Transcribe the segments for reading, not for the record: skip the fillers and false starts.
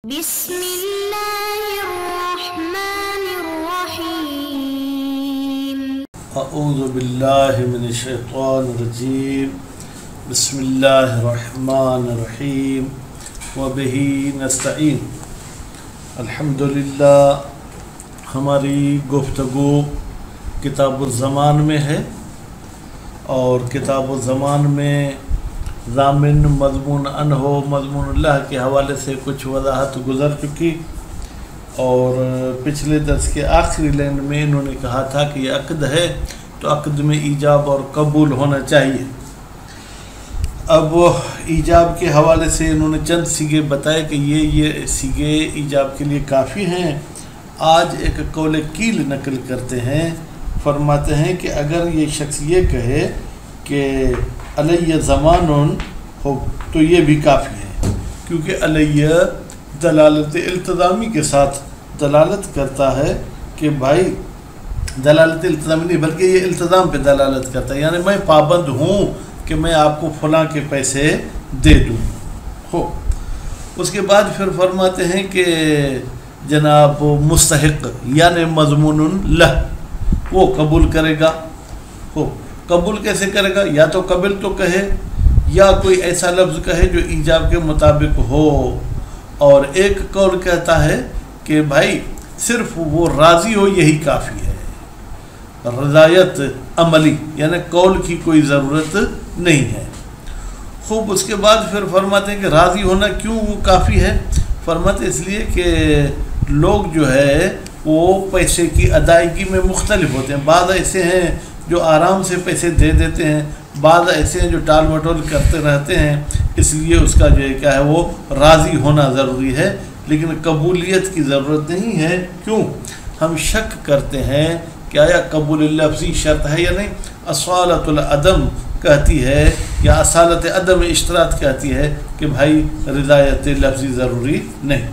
بسم اللہ الرحمن الرحیم اعوذ باللہ من الشیطان الرجیم بسم اللہ الرحمن الرحیم وبہ نستعین۔ الحمدللہ، ہماری گفتگو کتاب الزمان میں ہے اور کتاب الزمان میں ضامن مضمون انہو مضمون اللہ کے حوالے سے کچھ وضاحت گزر چکی، اور پچھلے درس کے آخری لائن میں انہوں نے کہا تھا کہ یہ عقد ہے تو عقد میں ایجاب اور قبول ہونا چاہیے۔ اب ایجاب کے حوالے سے انہوں نے چند سیغے بتائے کہ یہ سیغے ایجاب کے لیے کافی ہیں۔ آج ایک قول کیل نقل کرتے ہیں، فرماتے ہیں کہ اگر یہ شخص یہ کہے کہ علیہ زمان ہو تو یہ بھی کافی ہے، کیونکہ علیہ دلالت التزامی کے ساتھ دلالت کرتا ہے کہ بھائی دلالت التزامی نہیں بلکہ یہ التزام پہ دلالت کرتا ہے، یعنی میں پابند ہوں کہ میں آپ کو فلاں کے پیسے دے دوں ہو۔ اس کے بعد پھر فرماتے ہیں کہ جناب مستحق یعنی مضمون لہ وہ قبول کرے گا ہو۔ قبول کیسے کرے گا؟ یا تو قبل تو کہے یا کوئی ایسا لفظ کہے جو ایجاب کے مطابق ہو، اور ایک قول کہتا ہے کہ بھائی صرف وہ راضی ہو یہی کافی ہے، رضایت عملی یعنی قول کی کوئی ضرورت نہیں ہے۔ خوب اس کے بعد پھر فرماتے ہیں کہ راضی ہونا کیوں کافی ہے؟ فرماتے اس لیے کہ لوگ جو ہے وہ پیسے کی ادائیگی میں مختلف ہوتے ہیں، بعض ایسے ہیں جو آرام سے پیسے دے دیتے ہیں، بعض ایسے ہیں جو ٹال مٹول کرتے رہتے ہیں، اس لیے اس کا جو ہے کیا ہے وہ راضی ہونا ضروری ہے، لیکن قبولیت کی ضرورت نہیں ہے۔ کیوں؟ ہم شک کرتے ہیں کہ آیا قبول لفظی شرط ہے یا نہیں؟ اصالت العدم کہتی ہے یا اصالت عدم اشتراط کہتی ہے کہ بھائی رضایت لفظی ضروری نہیں۔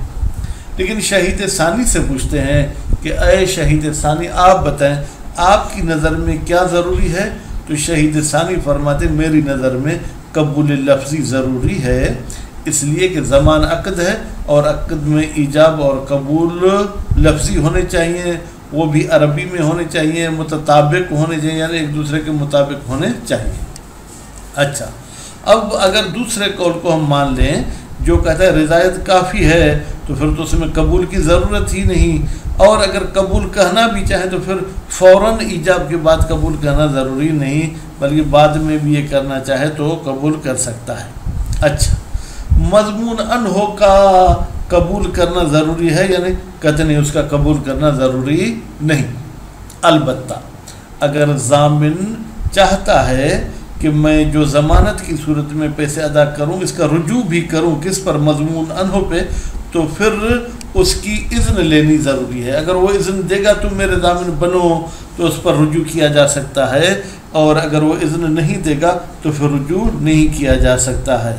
لیکن شہید ثانی سے پوچھتے ہیں کہ اے شہید ثانی آپ بتائیں آپ کی نظر میں کیا ضروری ہے؟ تو شہید ثانی فرماتے میری نظر میں قبول لفظی ضروری ہے، اس لیے کہ زمان عقد ہے اور عقد میں ایجاب اور قبول لفظی ہونے چاہیے، وہ بھی عربی میں ہونے چاہیے، متطابق ہونے چاہیے یعنی ایک دوسرے کے مطابق ہونے چاہیے۔ اچھا، اب اگر دوسرے قول کو ہم مان لیں جو کہتا ہے رضایت کافی ہے تو پھر تو اس میں قبول کی ضرورت ہی نہیں، اور اگر قبول کہنا بھی چاہیں تو پھر فوراً ایجاب کے بعد قبول کہنا ضروری نہیں بلکہ بعد میں بھی یہ کرنا چاہے تو قبول کر سکتا ہے۔ اچھا، مضمون انہو کا قبول کرنا ضروری ہے یعنی کہتے نہیں اس کا قبول کرنا ضروری نہیں، البتہ اگر ضامن چاہتا ہے کہ میں جو ضمانت کی صورت میں پیسے ادا کروں اس کا رجوع بھی کروں کس پر؟ مضمون انہو پہ، تو پھر اس کی اذن لینی ضروری ہے۔ اگر وہ اذن دے گا تم میرے ضامن بنو تو اس پر رجوع کیا جا سکتا ہے، اور اگر وہ اذن نہیں دے گا تو پھر رجوع نہیں کیا جا سکتا ہے۔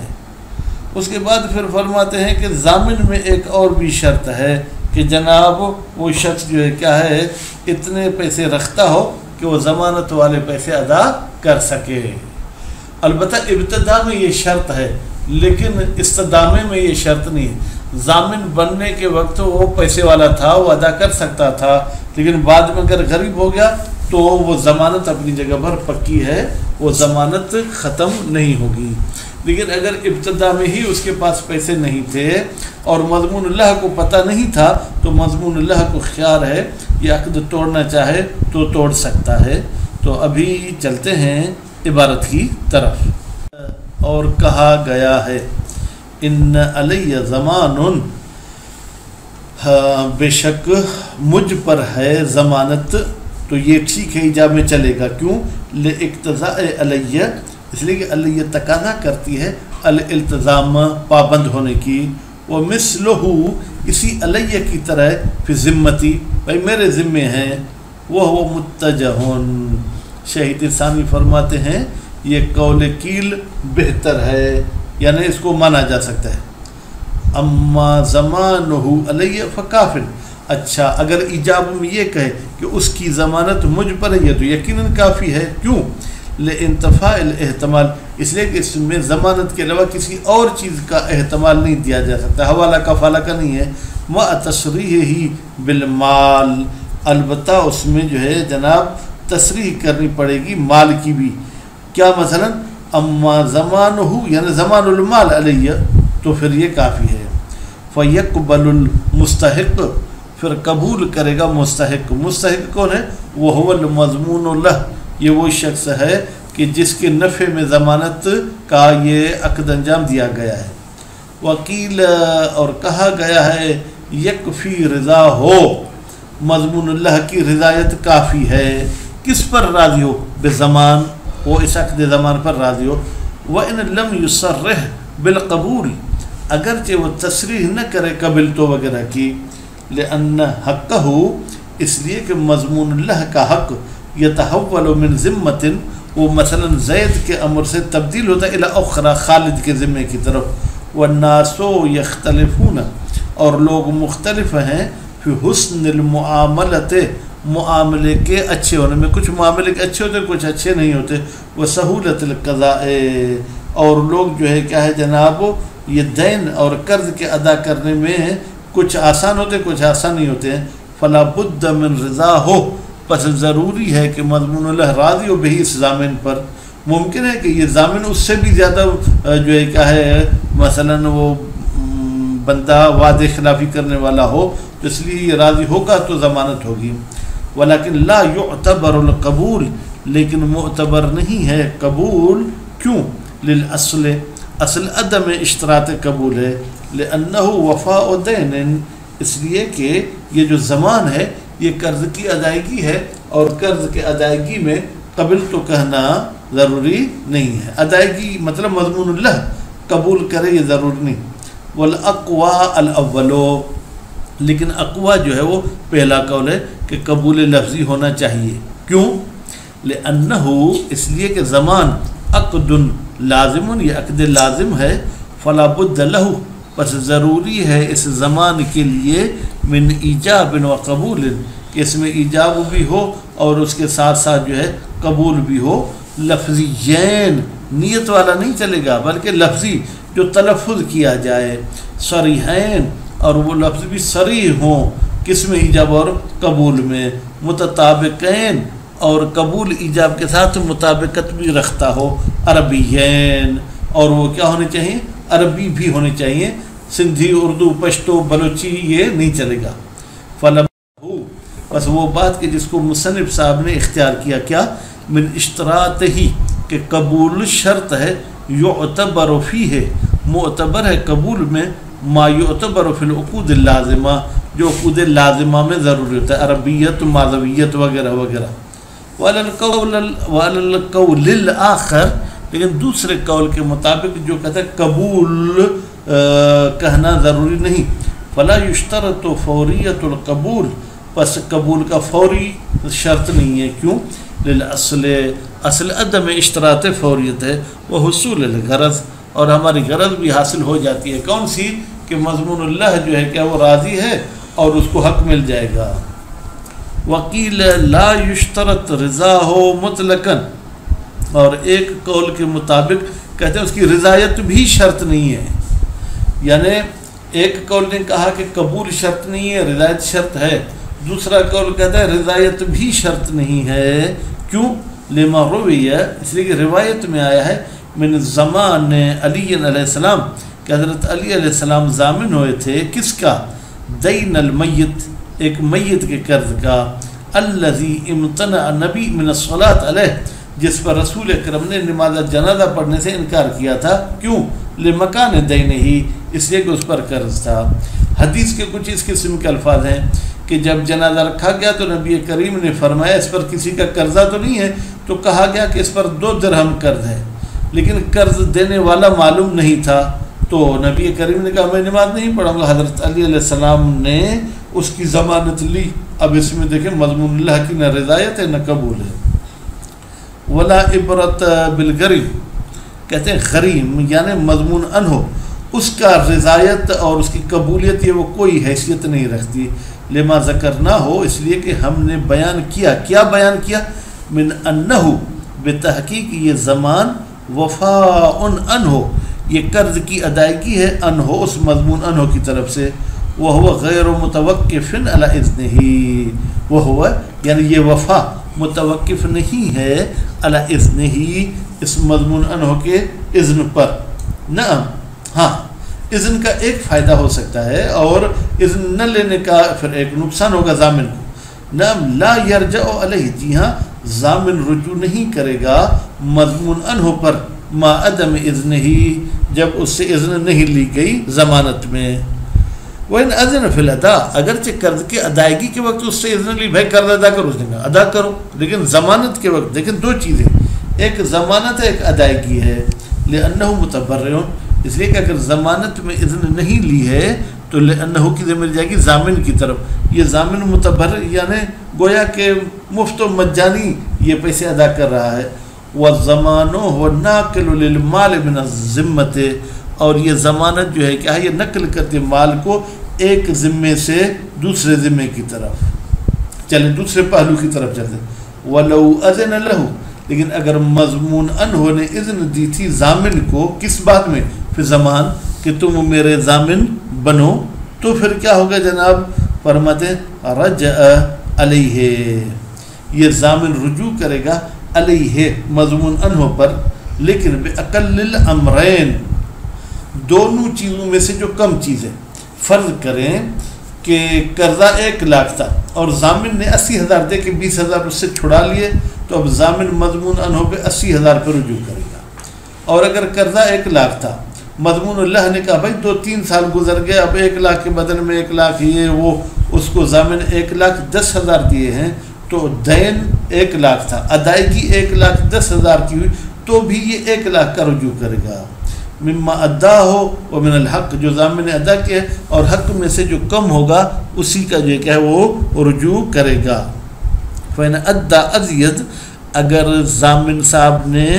اس کے بعد پھر فرماتے ہیں کہ ضامن میں ایک اور بھی شرط ہے کہ جناب وہ شخص جو ہے کیا ہے اتنے پیسے رکھتا ہو کہ وہ ضمانت والے پیسے ادا کر سکے۔ البتہ ابتدا میں یہ شرط ہے لیکن استدامے میں یہ شرط نہیں ہے۔ ضامن بننے کے وقت وہ پیسے والا تھا، وہ ادا کر سکتا تھا، لیکن بعد میں اگر غریب ہو گیا تو وہ ضمانت اپنی جگہ پر پکی ہے، وہ ضمانت ختم نہیں ہوگی۔ لیکن اگر ابتدا میں ہی اس کے پاس پیسے نہیں تھے اور مضمون اللہ کو پتہ نہیں تھا تو مضمون اللہ کو خیال ہے یہ عقد توڑنا چاہے تو توڑ سکتا ہے۔ تو ابھی چلتے ہیں عبارت کی طرف۔ اور کہا گیا ہے ان علیہ زمان، بے شک مجھ پر ہے ضمانت، تو یہ ٹھیک ہے ایجاب میں چلے گا۔ کیوں؟ لاقتضاء علیہ، اس لیے کہ علیہ تقاضا کرتی ہے الالتزام پابند ہونے کی، وہ مثلہ اسی علیہ کی طرح فی ذمتی بھائی میرے ذمے ہیں، وہ متجہن۔ شہید ثانی فرماتے ہیں یہ قول کیل بہتر ہے یعنی اس کو مانا جا سکتا ہے۔ اما زمانہ علیہ فکافر، اچھا اگر ایجاب میں یہ کہے کہ اس کی ضمانت مجھ پر ہے یہ تو یقیناً کافی ہے۔ کیوں؟ لانتفاء الاحتمال، اس لیے کہ اس میں ضمانت کے علاوہ کسی اور چیز کا احتمال نہیں دیا جا سکتا، حوالہ کفالہ کا نہیں ہے۔ وَتَصْرِيحِهِ بِالْمَالِ، البتہ اس میں جو ہے جناب تصریح کرنی پڑے گی مال کی بھی، کیا مثلا اما زمانہ یعنی زمان المال علیہ، تو پھر یہ کافی ہے۔ فَيَقْبَلُ الْمُسْتَحِقُ، پھر قبول کرے گا مستحق۔ مستحق کون ہے؟ وَهُوَ الْمَضْمُونُ لَهُ، یہ وہ شخص ہے کہ جس کے نفع میں ضمانت کا یہ عقد انجام دیا گیا ہے۔ وکیل، اور کہا گیا ہے یکفی رضا ہو، مضمون اللہ کی رضایت کافی ہے، کس پر راضی ہو؟ بزمان، وہ اس عقد زمان پر راضی ہو۔ وَإِن لَمْ يُصَرِّحْ بِالْقَبُولِ، اگرچہ وہ تصریح نہ کرے قبل تو وغیرہ کی، لأن حقہ، اس لیے کہ مضمون اللہ کا حق یتحول من ذمت، وہ مثلا زید کے امر سے تبدیل ہوتا ہے الی اخری، خالد کے ذمے کی طرف۔ والناس یختلفون، اور لوگ مختلف ہیں فی حسن المعاملت، معاملے کے اچھے ہونے میں، کچھ معاملے کے اچھے ہوتے کچھ اچھے نہیں ہوتے۔ وسہولت القضاء، اور لوگ جو ہے کیا ہے جناب یہ دین اور قرض کے ادا کرنے میں کچھ آسان ہوتے کچھ آسان نہیں ہوتے ہیں۔ فلا بد من رضا ہو، پس ضروری ہے کہ مضمون اللہ راضی ہو بہی اس ضامن پر۔ ممکن ہے کہ یہ ضامن اس سے بھی زیادہ جو ہے کیا ہے مثلا وہ بندہ وعدے خلافی کرنے والا ہو، تو اس لیے یہ راضی ہوگا تو ضمانت ہوگی۔ ولیکن لا یعتبر القبول، لیکن معتبر نہیں ہے قبول، کیوں؟ للاصل، اصل عدم اشتراط قبول ہے، لأنہ وفاء دین، اس لیے کہ یہ جو زمان ہے یہ قرض کی ادائیگی ہے، اور قرض کے ادائیگی میں قبل تو کہنا ضروری نہیں ہے، ادائیگی مطلب مضمون اللہ قبول کرے یہ ضروری نہیں۔ والاقوى الاول، لیکن اقوى جو ہے وہ پہلا قول ہے کہ قبول لفظی ہونا چاہیے، کیوں؟ لأنہ، اس لیے کہ زمان عقد لازم، یہ عقد لازم ہے، فلا بد لہ، پس ضروری ہے اس زمان کے لیے من ایجاب و قبول، کہ اس میں ایجاب بھی ہو اور اس کے ساتھ ساتھ جو ہے قبول بھی ہو۔ لفظیین، نیت والا نہیں چلے گا بلکہ لفظی جو تلفظ کیا جائے، صریحین، اور وہ لفظ بھی صریح ہوں، کس میں؟ ایجاب اور قبول میں، متطابقین، اور قبول ایجاب کے ساتھ مطابقت بھی رکھتا ہو، عربیین، اور وہ کیا ہونے چاہیے؟ عربی بھی ہونے چاہیے، سندھی، اردو، پشتو، بلوچی یہ نہیں چلے گا۔ فلم، بس وہ بات کہ جس کو مصنف صاحب نے اختیار کیا، کیا؟ من اشتراط ہی، کہ قبول شرط ہے، یعتبر فیہ، معتبر ہے قبول میں، ما یعتبر فی العقود اللازمہ، جو عقود لازمہ میں ضروری ہوتا ہے، عربیت، ماضویت وغیرہ وغیرہ۔ وعلی القول الآخر، لیکن دوسرے قول کے مطابق جو کہتا ہے قبول کہنا ضروری نہیں، فلا یشترط فوریت القبول، پس قبول کا فوری شرط نہیں ہے، کیوں؟ للاصل، اصل عدم اشتراط فوریت ہے، وہ حصول الغرض، اور ہماری غرض بھی حاصل ہو جاتی ہے، کون سی؟ کہ مضمون اللہ جو ہے کیا وہ راضی ہے اور اس کو حق مل جائے گا۔ وکیل لا یشترط رضا ہو مطلقاً، اور ایک قول کے مطابق کہتے ہیں اس کی رضایت بھی شرط نہیں ہے، یعنی ایک قول نے کہا کہ قبول شرط نہیں ہے، رضایت شرط ہے، دوسرا قول کہتا ہے رضایت بھی شرط نہیں ہے، کیوں؟ لما رویہ، اس لیے کہ روایت میں آیا ہے من زمان علی علیہ السلام، کہ حضرت علی علیہ السلام ضامن ہوئے تھے، کس کا؟ دین المیت، ایک میت کے قرض کا، الذی امتنع النبی من الصلاۃ علیہ، جس پر رسول اکرم نے نماز جنازہ پڑھنے سے انکار کیا تھا، کیوں؟ لمکان دین ہی، اس لیے کہ اس پر قرض تھا۔ حدیث کے کچھ اس قسم کے الفاظ ہیں کہ جب جنازہ رکھا گیا تو نبی کریم نے فرمایا اس پر کسی کا قرضہ تو نہیں ہے، تو کہا گیا کہ اس پر 2 درہم قرض ہے، لیکن قرض دینے والا معلوم نہیں تھا، تو نبی کریم نے کہا میں نماز نہیں پڑھوں گا۔ حضرت علی علیہ السلام نے اس کی ضمانت لی۔ اب اس میں دیکھیں مضمون اللہ کی نہ رضایت ہے نہ قبول ہے۔ ولا عبرت بالغریم، کہتے ہیں غریم یعنی مضمون ان ہو، اس کا رضایت اور اس کی قبولیت یہ وہ کوئی حیثیت نہیں رکھتی، لما ذکر نہ ہو، اس لیے کہ ہم نے بیان کیا، کیا بیان کیا؟ من انہو، بتحقیق یہ زمان وفاء عنہ، یہ قرض کی ادائیگی ہے، عنہ اس مضمون عنہ کی طرف سے، وہو غیر متوقف علی اذنہ، وہو یعنی یہ وفا متوقف نہیں ہے علی اذنہ، اس مضمون عنہ کے اذن پر، نعم ہاں اذن کا ایک فائدہ ہو سکتا ہے اور اذن نہ لینے کا پھر ایک نقصان ہوگا ضامن کو، نعم لا یرجع علیہ، جی ہاں ضامن رجوع نہیں کرے گا مضمون عنہ پر، ما عدم اذنہ، جب اس سے اذن نہیں لی گئی ضمانت میں، وَإِنْ أَذِنَ فِي الْأَدَاءِ، اگرچہ قرض کی ادائیگی کے وقت اس سے اذن لی، بھائی قرض ادا کرو، اس نے کہا ادا کرو، لیکن ضمانت کے وقت دیکھیں دو چیزیں، ایک ضمانت ہے ایک ادائیگی ہے، لِأَنَّهُ مُتَبَرِّعٌ، اس لیے کہ اگر ضمانت میں اذن نہیں لی ہے تو لِأَنَّهُ کی ضمیر جائے گی ضامن کی طرف، یہ ضامن متبرع یعنی گویا کہ مفت و مجانی یہ پیسے ادا کر رہا ہے، وَالضَّمَانُ هُوَ النَّاقِلُ لِلْمَالِ مِنَ الذِّمَّةِ، اور یہ ضمانت جو ہے کیا ہے، یہ نقل کرتے مال کو ایک ذمے سے دوسرے ذمے کی طرف، چلیں دوسرے پہلو کی طرف چلتے ہیں، وَلَوْ أَذِنَ لَهُ، لیکن اگر مضمون عنہ نے اذن دی تھی ضامن کو کس بات میں، پھر زمان کہ تم میرے ضامن بنو، تو پھر کیا ہوگا جناب، فرماتے رجع علیہ، یہ ضامن رجوع کرے گا علیہ مضمون عنہ پر، لیکن بأقل الامرین، دونوں چیزوں میں سے جو کم چیز ہے، فرض کریں کہ قرضہ 1 لاکھ تھا اور ضامن نے 80,000 دے کے 20,000 اس سے چھڑا لیے، تو اب ضامن مضمون عنہ پہ 80,000 پہ رجوع کرے گا، اور اگر قرضہ 1 لاکھ تھا، مضمون اللہ نے کہا بھائی 2-3 سال گزر گئے، اب 1 لاکھ کے بدل میں 1 لاکھ یہ وہ، اس کو ضامن 1,10,000 دیے ہیں، تو دین 1 لاکھ تھا، ادائیگی 1,10,000 کی ہوئی، تو بھی یہ 1 لاکھ کا رجوع کرے گا، مما ادا ہو ومن الحق، جو ضامن نے ادا کیا ہے اور حق میں سے جو کم ہوگا اسی کا جو کیا ہے وہ رجوع کرے گا، فإن ادا ازید، اگر ضامن صاحب نے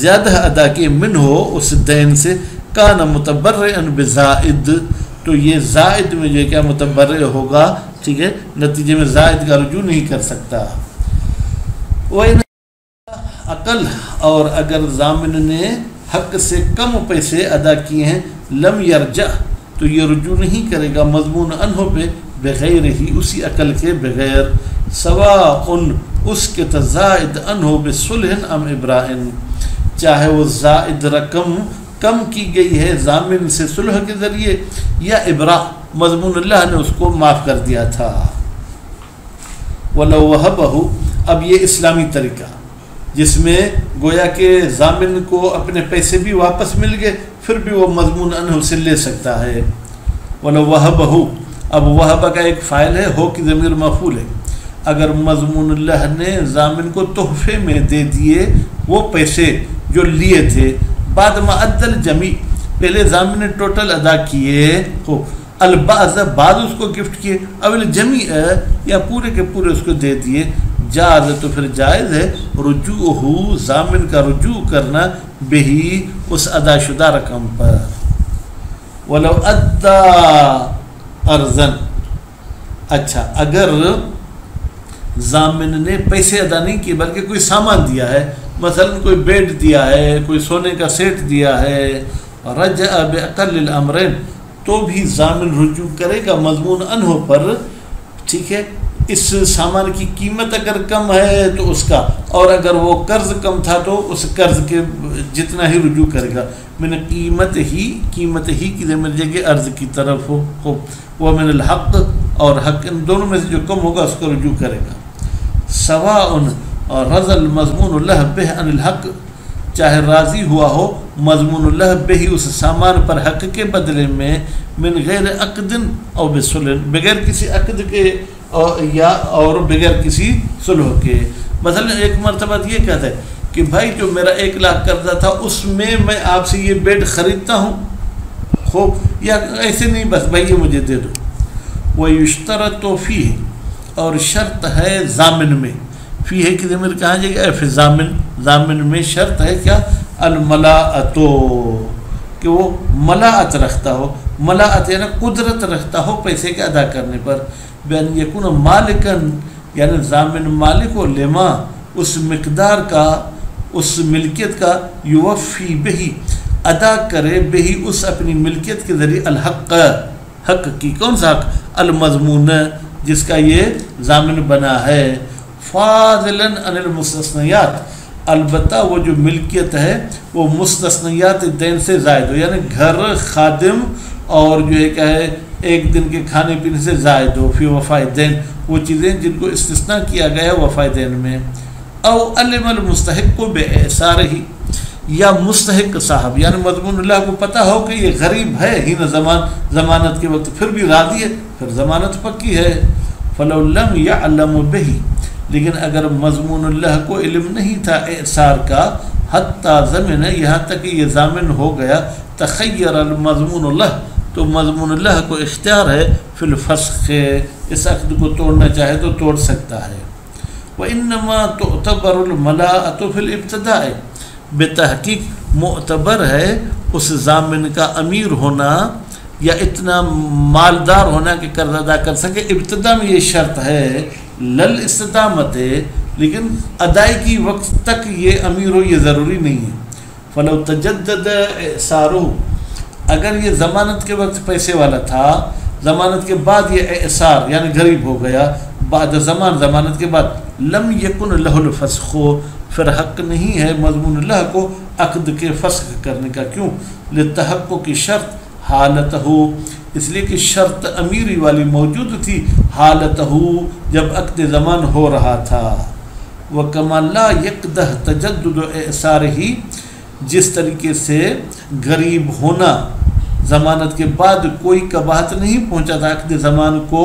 زیادہ ادا کیے من ہو اس دین سے، کان متبرعا بزائد، تو یہ زائد میں جو کیا متبرع ہوگا، ٹھیک ہے، نتیجے میں زائد کا رجوع نہیں کر سکتا، وإن عقل، اور اگر ضامن نے حق سے کم پیسے ادا کیے ہیں، لم یرجع، تو یہ رجوع نہیں کرے گا مضمون عنہ پہ، بغیر ہی اسی عقل کے بغیر، سواء اس کے تزائد عنہ بصلح ام ابراہن، چاہے وہ زائد رقم کم کی گئی ہے ضامن سے صلح کے ذریعے، یا ابراء مضمون اللہ نے اس کو معاف کر دیا تھا، وَلَوْ وَهَبَهُ، اب یہ اسلامی طریقہ جس میں گویا کہ ضامن کو اپنے پیسے بھی واپس مل گئے، پھر بھی وہ مضمون عنہ سے لے سکتا ہے، وَلَوْ وَهَبَهُ، اب وہبہ کا ایک فاعل ہے، ہو کی ضمیر مفعول ہے، اگر مضمون اللہ نے ضامن کو تحفے میں دے دیے وہ پیسے جو لیے تھے، بعد ما عدل جمی، پہلے ضامن نے ٹوٹل ادا کیے ہو، البعض بعض اس کو گفٹ کیے، اول جمی یا پورے کے پورے اس کو دے دیے، جاز، تو پھر جائز ہے رجوع، ضامن کا رجوع کرنا، بہی اس ادا شدہ رقم پر، ولو ادا ارزن، اچھا اگر ضامن نے پیسے ادا نہیں کیے بلکہ کوئی سامان دیا ہے، مثلا کوئی بیڈ دیا ہے، کوئی سونے کا سیٹ دیا ہے، رجع باقل الامرین، تو بھی ضامن رجوع کرے گا مضمون عنہ پر، ٹھیک ہے، اس سامان کی قیمت اگر کم ہے تو اس کا، اور اگر وہ قرض کم تھا تو اس قرض کے جتنا ہی رجوع کرے گا، من قیمت ہی کی ضمیر جائے گی عرض کی طرف ہو، وہ من الحق، اور حق، ان دونوں میں سے جو کم ہوگا اس کو رجوع کرے گا، سواء اور رضا المضمون اللہ بہ عن الحق، چاہے راضی ہوا ہو مضمون اللہ بہ اس سامان پر حق کے بدلے میں، من غیر عقد او بصلح، بغیر کسی عقد کے اور بغیر کسی صلح کے، مثلا ایک مرتبہ یہ کہتا ہے کہ بھائی جو میرا 1 لاکھ قرضہ تھا اس میں میں آپ سے یہ بیڈ خریدتا ہوں، خوب، یا ایسے نہیں بس بھائی یہ مجھے دے دو، وَيُشْتَرَطُ فِيهِ، اور شرط ہے ضامن میں، فی ہے کی ضمیر کہاں جائے گا، پھر ضامن میں شرط ہے کیا، الملاءۃ، کہ وہ ملاءت رکھتا ہو، ملاءت یعنی قدرت رکھتا ہو پیسے کے ادا کرنے پر، بین یکون مالکن، یعنی ضامن مالک و لما، اس مقدار کا اس ملکیت کا یوفی بہی ادا کرے بہی اس اپنی ملکیت کے ذریعے الحق حق کی کون سا حق المضمون جس کا یہ ضامن بنا ہے فاضلاً عن المستثنیات البتہ وہ جو ملکیت ہے وہ مستثنیات دین سے زائد ہو یعنی گھر خادم اور جو ہے کیا ہے ایک دن کے کھانے پینے سے زائد ہو فی وفاء دین وہ چیزیں جن کو استثناء کیا گیا ہے وفاء دین میں او علم المستحق کو بے اعصار ہی یا مستحق صاحب یعنی مضمون اللہ کو پتہ ہو کہ یہ غریب ہے ہی نہ ضمانت کے وقت پھر بھی راضی ہے پھر ضمانت پکی ہے فلو لم یعلم بہی لیکن اگر مضمون اللہ کو علم نہیں تھا اعصار کا حتیٰ ضمن یہاں تک کہ یہ ضامن ہو گیا تخیر المضمون اللہ تو مضمون اللہ کو اختیار ہے فی الفسخ اس عقد کو توڑنا چاہے تو توڑ سکتا ہے وانما تعتبر الملاءة فی الابتداء بتحقیق معتبر ہے اس ضامن کا امیر ہونا یا اتنا مالدار ہونا کہ قرض ادا کر سکے ابتدا میں یہ شرط ہے لل استدامت لیکن ادائیگی وقت تک یہ امیر ہو یہ ضروری نہیں ہے فلو تجدد اعصارہ اگر یہ ضمانت کے وقت پیسے والا تھا ضمانت کے بعد یہ اعصار یعنی غریب ہو گیا بعد ضمانت کے بعد لم یکن لہ الفسخ پھر حق نہیں ہے مضمون اللہ کو عقد کے فسخ کرنے کا کیوں لتحقق کی شرط حالت ہو اس لیے کہ شرط امیری والی موجود تھی حالت ہو جب عقد زمان ہو رہا تھا وَكَمَا لَا يَقْدَحْ تَجَدُّدُ اعصارہ جس طریقے سے غریب ہونا ضمانت کے بعد کوئی قباحت نہیں پہنچا تھا عقد زمان کو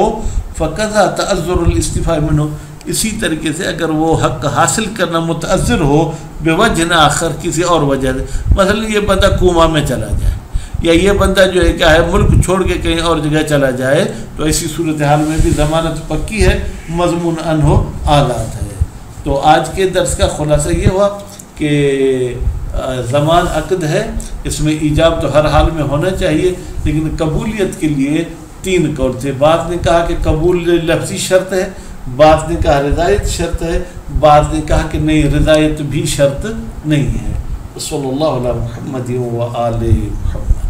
فَقَذَا تَعَذُّرُ الْاِسْتِفَاءِ مِنْهُ اسی طریقے سے اگر وہ حق حاصل کرنا متعذر ہو بے وجہ آخر کسی اور وجہ سے مثلا یہ بندہ کوما میں چلا جائے یا یہ بندہ جو ہے کیا ہے ملک چھوڑ کے کہیں اور جگہ چلا جائے تو ایسی صورتحال میں بھی ضمانت پکی ہے مضمون انہو آلات ہے تو آج کے درس کا خلاصہ یہ ہوا کہ زمان عقد ہے اس میں ایجاب تو ہر حال میں ہونا چاہیے لیکن قبولیت کے لیے 3 قول تھے بعض نے کہا کہ قبول لفظی شرط ہے بعض نے کہا رضایت شرط ہے بعض نے کہا کہ نہیں رضایت بھی شرط نہیں ہے صلی اللہ علیہ محمد و آل محمد